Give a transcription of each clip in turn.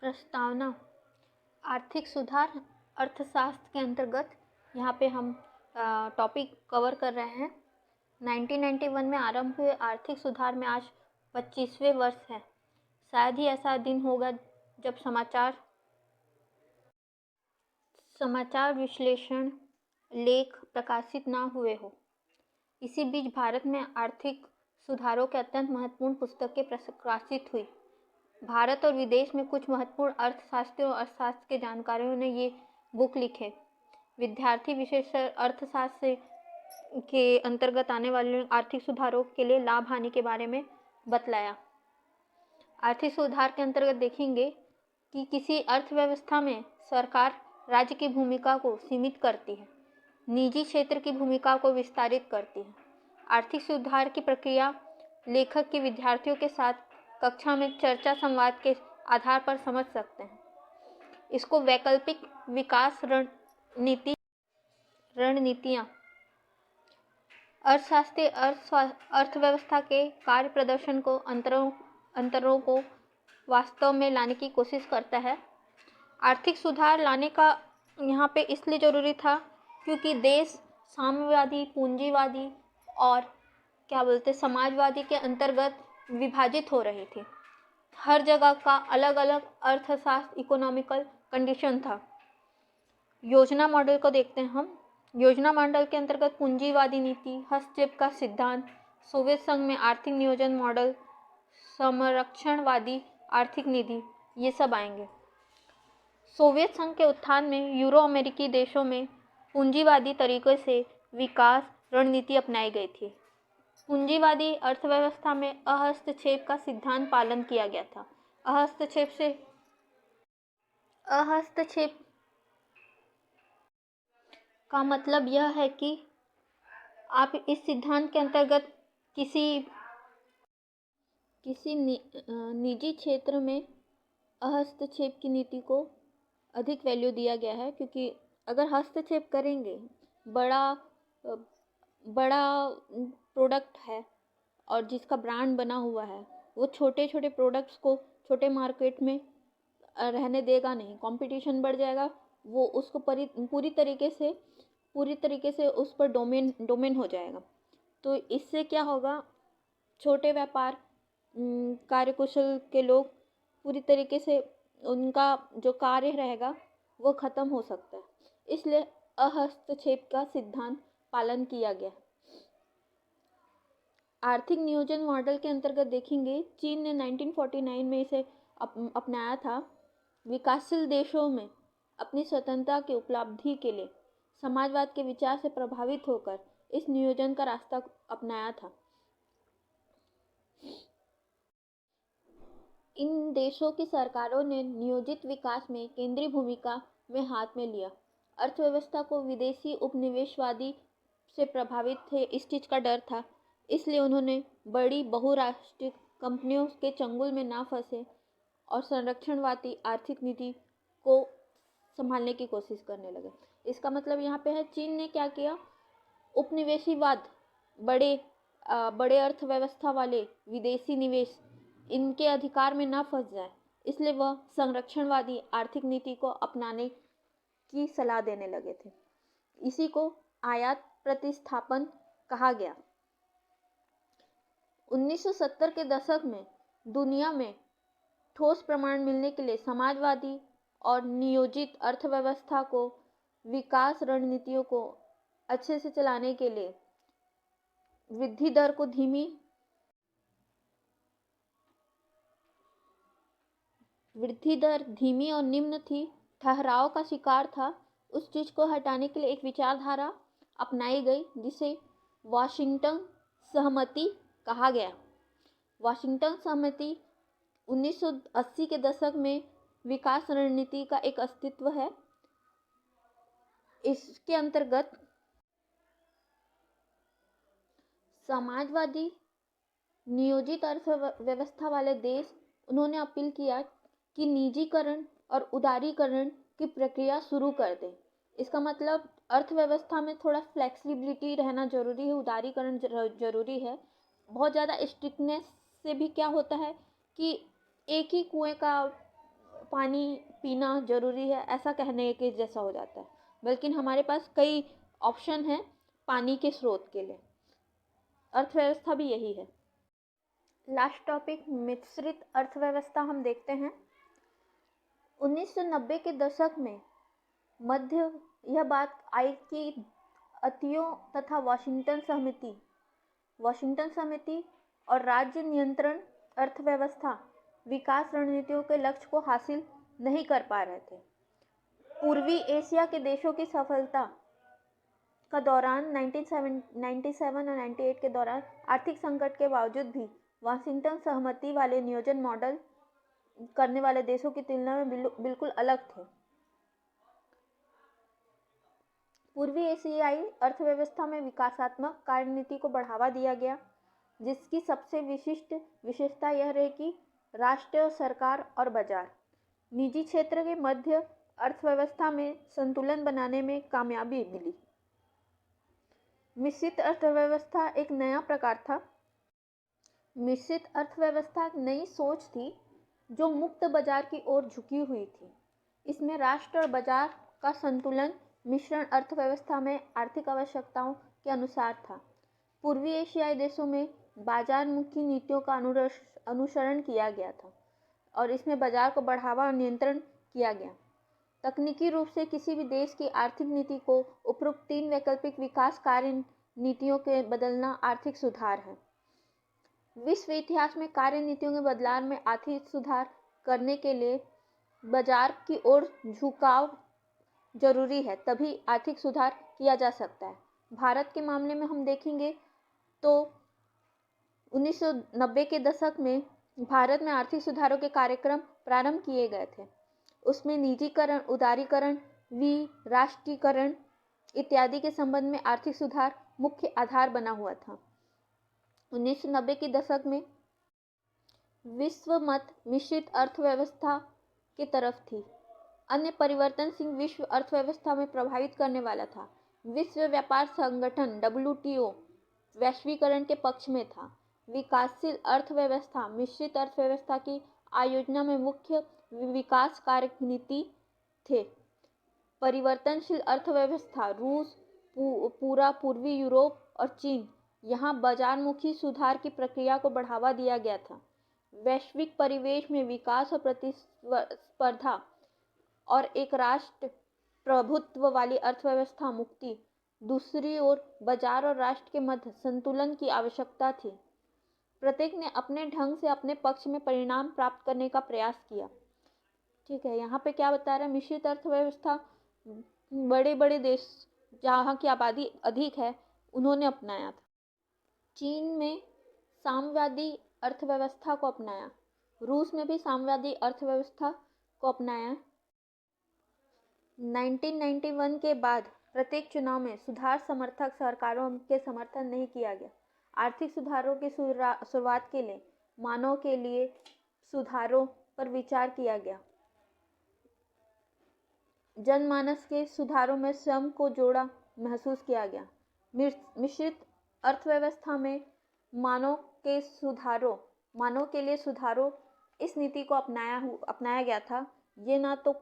प्रस्तावना आर्थिक सुधार अर्थशास्त्र के अंतर्गत यहाँ पे हम टॉपिक कवर कर रहे हैं। 1991 में आरंभ हुए आर्थिक सुधार में आज 25वें वर्ष है। शायद ही ऐसा दिन होगा जब समाचार विश्लेषण लेख प्रकाशित ना हुए हो। इसी बीच भारत में आर्थिक सुधारों के अत्यंत महत्वपूर्ण पुस्तकें प्रकाशित हुई। भारत और विदेश में कुछ महत्वपूर्ण अर्थशास्त्रियों और अर्थशास्त्र के जानकारों ने ये बुक लिखे। विद्यार्थी विशेष अर्थशास्त्र के अंतर्गत आने वाले आर्थिक सुधारों के लिए लाभ हानि के बारे में बतलाया। आर्थिक सुधार के अंतर्गत देखेंगे कि किसी अर्थव्यवस्था में सरकार राज्य की भूमिका को सीमित करती है, निजी क्षेत्र की भूमिका को विस्तारित करती है। आर्थिक सुधार की प्रक्रिया लेखक की विद्यार्थियों के साथ कक्षा में चर्चा संवाद के आधार पर समझ सकते हैं। इसको वैकल्पिक विकास रणनीतियाँ अर्थशास्त्री अर्थव्यवस्था के कार्य प्रदर्शन को अंतरों को वास्तव में लाने की कोशिश करता है। आर्थिक सुधार लाने का यहाँ पे इसलिए ज़रूरी था क्योंकि देश साम्यवादी, पूंजीवादी और समाजवादी के अंतर्गत विभाजित हो रही थी। हर जगह का अलग अलग अर्थशास्त्र इकोनॉमिकल कंडीशन था। योजना मॉडल को देखते हैं हम। योजना मॉडल के अंतर्गत पूंजीवादी नीति, हस्तक्षेप का सिद्धांत, सोवियत संघ में आर्थिक नियोजन मॉडल, संरक्षणवादी आर्थिक नीति, ये सब आएंगे। सोवियत संघ के उत्थान में यूरो अमेरिकी देशों में पूंजीवादी तरीके से विकास रणनीति अपनाई गई थी। पूंजीवादी अर्थव्यवस्था में अहस्तक्षेप का सिद्धांत पालन किया गया था। अहस्तक्षेप का मतलब यह है कि आप इस सिद्धांत के अंतर्गत किसी निजी क्षेत्र में हस्तक्षेप की नीति को अधिक वैल्यू दिया गया है, क्योंकि अगर हस्तक्षेप करेंगे, बड़ा प्रोडक्ट है और जिसका ब्रांड बना हुआ है, वो छोटे छोटे प्रोडक्ट्स को छोटे मार्केट में रहने देगा नहीं, कंपटीशन बढ़ जाएगा, वो उसको पूरी तरीके से उस पर डोमेन हो जाएगा। तो इससे क्या होगा, छोटे व्यापार कार्यकुशल के लोग पूरी तरीके से उनका जो कार्य रहेगा वो ख़त्म हो सकता है। इसलिए अहस्तक्षेप का सिद्धांत पालन किया गया। आर्थिक नियोजन मॉडल के अंतर्गत देखेंगे, चीन ने 1949 में इसे अपनाया था। विकासशील देशों में अपनी स्वतंत्रता की उपलब्धि के लिए समाजवाद के विचार से प्रभावित होकर इस नियोजन का रास्ता अपनाया था। इन देशों की सरकारों ने नियोजित विकास में केंद्रीय भूमिका में हाथ में लिया। अर्थव्यवस्था को विदेशी उपनिवेशवादी से प्रभावित थे, इस चीज़ का डर था, इसलिए उन्होंने बड़ी बहुराष्ट्रीय कंपनियों के चंगुल में ना फंसे और संरक्षणवादी आर्थिक नीति को संभालने की कोशिश करने लगे। इसका मतलब यहाँ पे है, चीन ने क्या किया, उपनिवेशीवाद, बड़े अर्थव्यवस्था वाले विदेशी निवेश इनके अधिकार में ना फंस जाए, इसलिए वह संरक्षणवादी आर्थिक नीति को अपनाने की सलाह देने लगे थे। इसी को आयात प्रतिस्थापन कहा गया। 1970 के दशक में दुनिया में ठोस प्रमाण मिलने के लिए समाजवादी और नियोजित अर्थव्यवस्था को विकास रणनीतियों को अच्छे से चलाने के लिए वृद्धि दर धीमी और निम्न थी, ठहराव का शिकार था। उस चीज़ को हटाने के लिए एक विचारधारा अपनाई गई जिसे वाशिंगटन सहमति कहा गया। वाशिंगटन सहमति 1980 के दशक में विकास रणनीति का एक अस्तित्व है। इसके अंतर्गत समाजवादी नियोजित अर्थव्यवस्था वाले देश, उन्होंने अपील किया कि निजीकरण और उदारीकरण की प्रक्रिया शुरू कर दें। इसका मतलब अर्थव्यवस्था में थोड़ा फ्लेक्सिबिलिटी रहना जरूरी है, उदारीकरण जरूरी है। बहुत ज़्यादा स्ट्रिक्टनेस से भी क्या होता है कि एक ही कुएं का पानी पीना ज़रूरी है ऐसा कहने के जैसा हो जाता है, बल्कि हमारे पास कई ऑप्शन हैं पानी के स्रोत के लिए। अर्थव्यवस्था भी यही है। लास्ट टॉपिक मिश्रित अर्थव्यवस्था हम देखते हैं। 1990 के दशक में मध्य यह बात आई कि अतियों तथा वाशिंगटन समिति और राज्य नियंत्रण अर्थव्यवस्था विकास रणनीतियों के लक्ष्य को हासिल नहीं कर पा रहे थे। पूर्वी एशिया के देशों की सफलता का दौरान 1997 और 98 के दौरान आर्थिक संकट के बावजूद भी वाशिंगटन सहमति वाले नियोजन मॉडल करने वाले देशों की तुलना में बिल्कुल अलग थे। पूर्वी एशियाई अर्थव्यवस्था में विकासात्मक कार्यनीति को बढ़ावा दिया गया, जिसकी सबसे विशिष्ट विशेषता यह रही कि राष्ट्र, सरकार और बाजार निजी क्षेत्र के मध्य अर्थव्यवस्था में संतुलन बनाने में कामयाबी मिली। मिश्रित अर्थव्यवस्था एक नया प्रकार था। मिश्रित अर्थव्यवस्था एक नई सोच थी जो मुक्त बाजार की ओर झुकी हुई थी। इसमें राष्ट्र और बाजार का संतुलन मिश्रण अर्थव्यवस्था में आर्थिक आवश्यकताओं के अनुसार था। पूर्वी एशियाई देशों में बाजार मुखी नीतियों का अनुसरण किया गया था और इसमें बाजार को बढ़ावा और नियंत्रण किया गया। तकनीकी रूप से किसी भी देश की आर्थिक नीति को उपरोक्त 3 वैकल्पिक विकास कार्य नीतियों के बदलना आर्थिक सुधार है। विश्व इतिहास में कार्य नीतियों के बदलाव में आर्थिक सुधार करने के लिए बाजार की ओर झुकाव जरूरी है, तभी आर्थिक सुधार किया जा सकता है। भारत के मामले में हम देखेंगे तो 1990 के दशक में भारत में आर्थिक सुधारों के कार्यक्रम प्रारंभ किए गए थे। उसमें निजीकरण, उदारीकरण, राष्ट्रीयकरण इत्यादि के संबंध में आर्थिक सुधार मुख्य आधार बना हुआ था। 1990 के दशक में विश्व मत मिश्रित अर्थव्यवस्था की तरफ थी। अन्य परिवर्तनशील विश्व अर्थव्यवस्था में प्रभावित करने वाला था। विश्व व्यापार संगठन WTO वैश्वीकरण के पक्ष में था। विकासशील अर्थव्यवस्था मिश्रित अर्थव्यवस्था की आयोजना में मुख्य विकास कार्यनीति थे। परिवर्तनशील अर्थव्यवस्था रूस, पूरा पूर्वी यूरोप और चीन, यहाँ बाजारमुखी सुधार की प्रक्रिया को बढ़ावा दिया गया था। वैश्विक परिवेश में विकास और प्रतिस्पर्धा और एक राष्ट्र प्रभुत्व वाली अर्थव्यवस्था मुक्ति, दूसरी ओर बाजार और राष्ट्र के मध्य संतुलन की आवश्यकता थी। प्रत्येक ने अपने ढंग से अपने पक्ष में परिणाम प्राप्त करने का प्रयास किया। ठीक है, यहाँ पे क्या बता रहा है? मिश्रित अर्थव्यवस्था बड़े बड़े देश जहाँ की आबादी अधिक है उन्होंने अपनाया था। चीन में साम्यवादी अर्थव्यवस्था को अपनाया, रूस में भी साम्यवादी अर्थव्यवस्था को अपनाया। 1991 के बाद प्रत्येक चुनाव में सुधार समर्थक सरकारों के समर्थन नहीं किया गया। आर्थिक सुधारों की शुरुआत के लिए मानव के लिए सुधारों पर विचार किया गया। जनमानस के सुधारों में श्रम को जोड़ा महसूस किया गया। मिश्रित अर्थव्यवस्था में मानव के लिए सुधारों इस नीति को अपनाया गया था। ये ना तो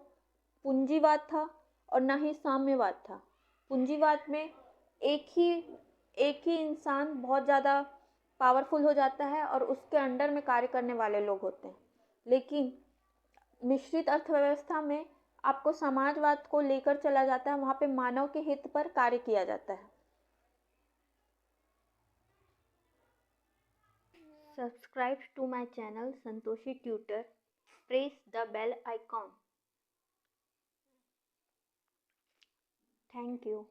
पूंजीवाद था और ना ही साम्यवाद था। पूंजीवाद में एक ही इंसान बहुत ज़्यादा पावरफुल हो जाता है और उसके अंडर में कार्य करने वाले लोग होते हैं, लेकिन मिश्रित अर्थव्यवस्था में आपको समाजवाद को लेकर चला जाता है, वहाँ पे मानव के हित पर कार्य किया जाता है। Subscribe to my channel Santoshi Tutor. Press the bell icon. Thank you.